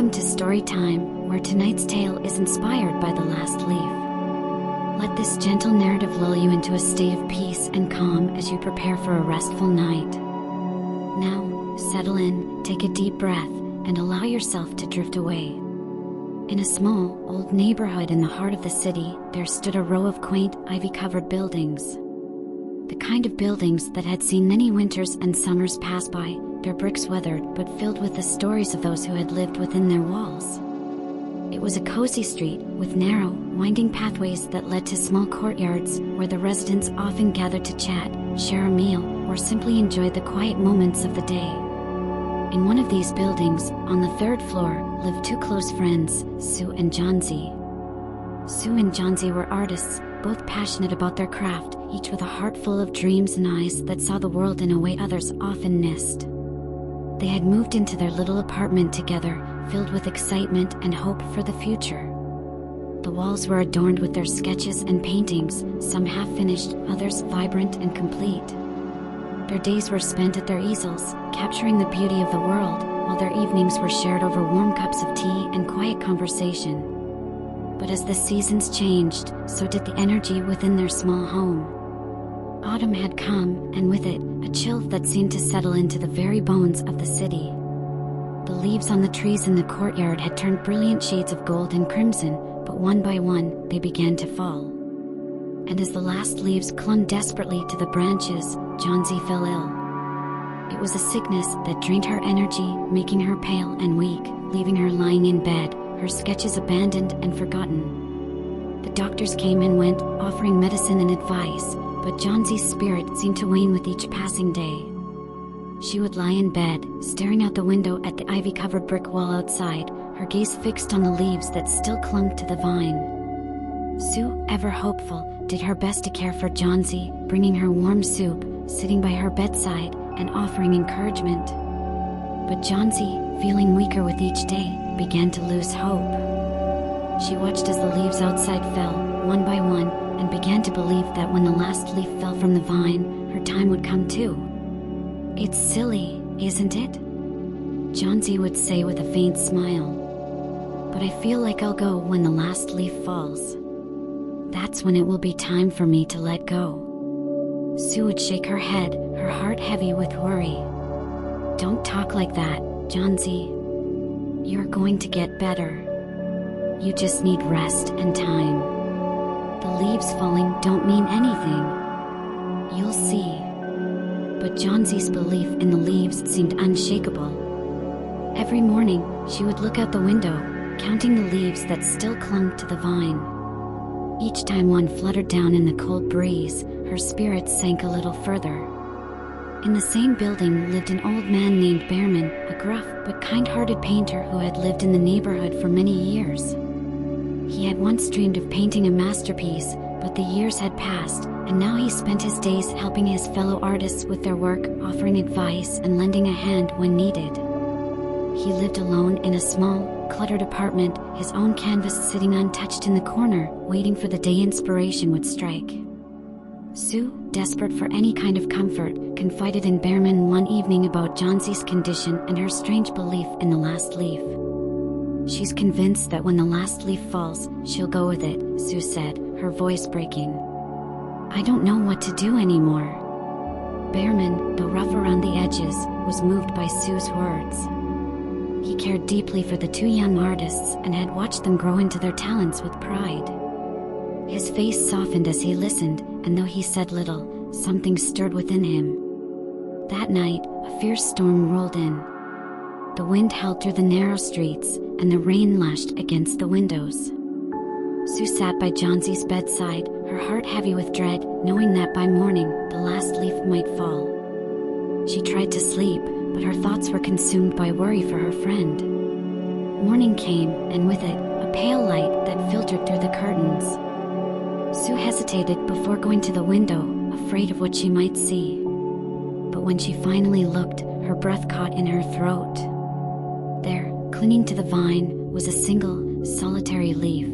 Welcome to Storytime, where tonight's tale is inspired by the last leaf. Let this gentle narrative lull you into a state of peace and calm as you prepare for a restful night. Now, settle in, take a deep breath, and allow yourself to drift away. In a small, old neighborhood in the heart of the city, there stood a row of quaint, ivy-covered buildings. The kind of buildings that had seen many winters and summers pass by, their bricks weathered but filled with the stories of those who had lived within their walls. It was a cozy street, with narrow, winding pathways that led to small courtyards where the residents often gathered to chat, share a meal, or simply enjoy the quiet moments of the day. In one of these buildings, on the third floor, lived two close friends, Sue and Johnsy. Sue and Johnsy were artists, both passionate about their craft, each with a heart full of dreams and eyes that saw the world in a way others often missed. They had moved into their little apartment together, filled with excitement and hope for the future. The walls were adorned with their sketches and paintings, some half-finished, others vibrant and complete. Their days were spent at their easels, capturing the beauty of the world, while their evenings were shared over warm cups of tea and quiet conversation. But as the seasons changed, so did the energy within their small home. Autumn had come, and with it, a chill that seemed to settle into the very bones of the city. The leaves on the trees in the courtyard had turned brilliant shades of gold and crimson, but one by one, they began to fall. And as the last leaves clung desperately to the branches, Johnsy fell ill. It was a sickness that drained her energy, making her pale and weak, leaving her lying in bed, her sketches abandoned and forgotten. The doctors came and went, offering medicine and advice, but Johnsy's spirit seemed to wane with each passing day. She would lie in bed, staring out the window at the ivy-covered brick wall outside, her gaze fixed on the leaves that still clung to the vine. Sue, ever hopeful, did her best to care for Johnsy, bringing her warm soup, sitting by her bedside, and offering encouragement. But Johnsy, feeling weaker with each day, began to lose hope. She watched as the leaves outside fell, one by one, and began to believe that when the last leaf fell from the vine, her time would come too. "It's silly, isn't it?" Johnsy would say with a faint smile. "But I feel like I'll go when the last leaf falls. That's when it will be time for me to let go." Sue would shake her head, her heart heavy with worry. "Don't talk like that, Johnsy. You're going to get better. You just need rest and time. The leaves falling don't mean anything. You'll see." But Johnsy's belief in the leaves seemed unshakable. Every morning, she would look out the window, counting the leaves that still clung to the vine. Each time one fluttered down in the cold breeze, her spirits sank a little further. In the same building lived an old man named Behrman, a gruff but kind-hearted painter who had lived in the neighborhood for many years. He had once dreamed of painting a masterpiece, but the years had passed, and now he spent his days helping his fellow artists with their work, offering advice and lending a hand when needed. He lived alone in a small, cluttered apartment, his own canvas sitting untouched in the corner, waiting for the day inspiration would strike. Sue, desperate for any kind of comfort, confided in Behrman one evening about Johnsy's condition and her strange belief in the last leaf. "She's convinced that when the last leaf falls, she'll go with it," Sue said, her voice breaking. "I don't know what to do anymore." Behrman, though rough around the edges, was moved by Sue's words. He cared deeply for the two young artists and had watched them grow into their talents with pride. His face softened as he listened, and though he said little, something stirred within him. That night, a fierce storm rolled in. The wind howled through the narrow streets, and the rain lashed against the windows. Sue sat by Johnsy's bedside, her heart heavy with dread, knowing that by morning, the last leaf might fall. She tried to sleep, but her thoughts were consumed by worry for her friend. Morning came, and with it, a pale light that filtered through the curtains. Sue hesitated before going to the window, afraid of what she might see. But when she finally looked, her breath caught in her throat. There, clinging to the vine, was a single, solitary leaf.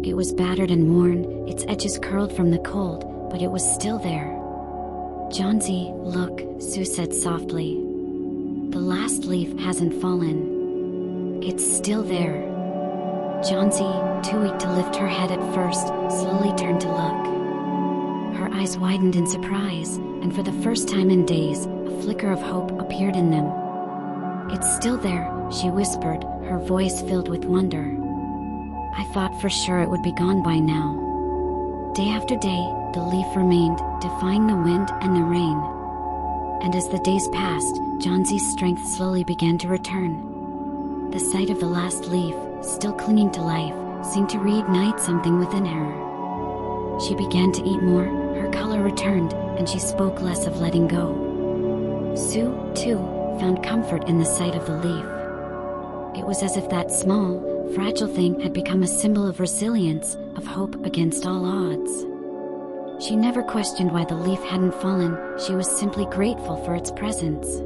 It was battered and worn, its edges curled from the cold, but it was still there. "Johnsy, look," Sue said softly. "The last leaf hasn't fallen. It's still there. Johnsy, too weak to lift her head at first, slowly turned to look. Her eyes widened in surprise, and for the first time in days, a flicker of hope appeared in them. "It's still there," she whispered, her voice filled with wonder. "I thought for sure it would be gone by now." Day after day, the leaf remained, defying the wind and the rain. And as the days passed, Johnsy's strength slowly began to return. The sight of the last leaf, still clinging to life, seemed to reignite something within her. She began to eat more, her color returned, and she spoke less of letting go. Sue, too, found comfort in the sight of the leaf. It was as if that small, fragile thing had become a symbol of resilience, of hope against all odds. She never questioned why the leaf hadn't fallen, she was simply grateful for its presence.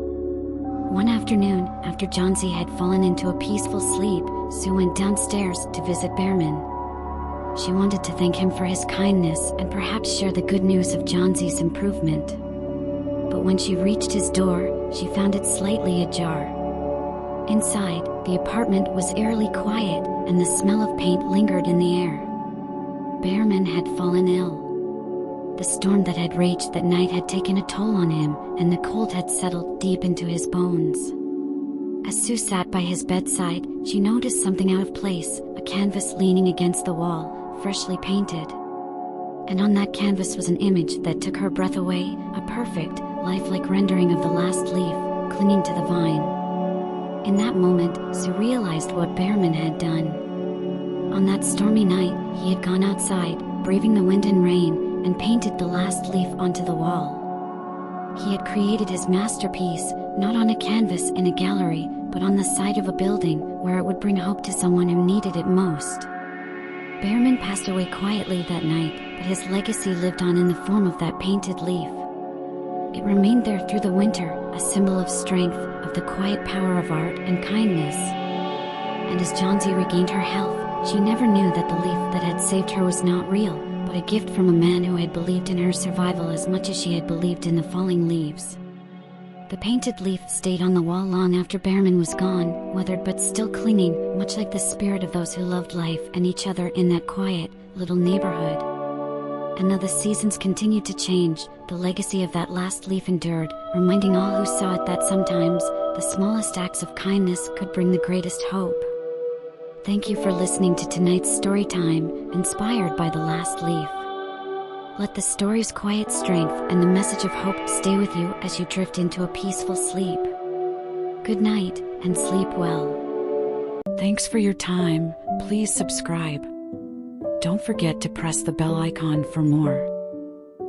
One afternoon, after Johnsy had fallen into a peaceful sleep, Sue went downstairs to visit Bearman. She wanted to thank him for his kindness and perhaps share the good news of Johnsy's improvement. But when she reached his door, she found it slightly ajar. Inside, the apartment was eerily quiet, and the smell of paint lingered in the air. Bearman had fallen ill. The storm that had raged that night had taken a toll on him, and the cold had settled deep into his bones. As Sue sat by his bedside, she noticed something out of place, a canvas leaning against the wall, freshly painted. And on that canvas was an image that took her breath away, a perfect, lifelike rendering of the last leaf, clinging to the vine. In that moment, Sue realized what Bearman had done. On that stormy night, he had gone outside, braving the wind and rain, and painted the last leaf onto the wall. He had created his masterpiece, not on a canvas in a gallery, but on the side of a building, where it would bring hope to someone who needed it most. Bearman passed away quietly that night, but his legacy lived on in the form of that painted leaf. It remained there through the winter, a symbol of strength, of the quiet power of art and kindness. And as Johnsy regained her health, she never knew that the leaf that had saved her was not real, but a gift from a man who had believed in her survival as much as she had believed in the falling leaves. The painted leaf stayed on the wall long after Bearman was gone, weathered but still clinging, much like the spirit of those who loved life and each other in that quiet, little neighborhood. And though the seasons continued to change, the legacy of that last leaf endured, reminding all who saw it that sometimes, the smallest acts of kindness could bring the greatest hope. Thank you for listening to tonight's story time, inspired by the last leaf. Let the story's quiet strength and the message of hope stay with you as you drift into a peaceful sleep. Good night, and sleep well. Thanks for your time. Please subscribe. Don't forget to press the bell icon for more.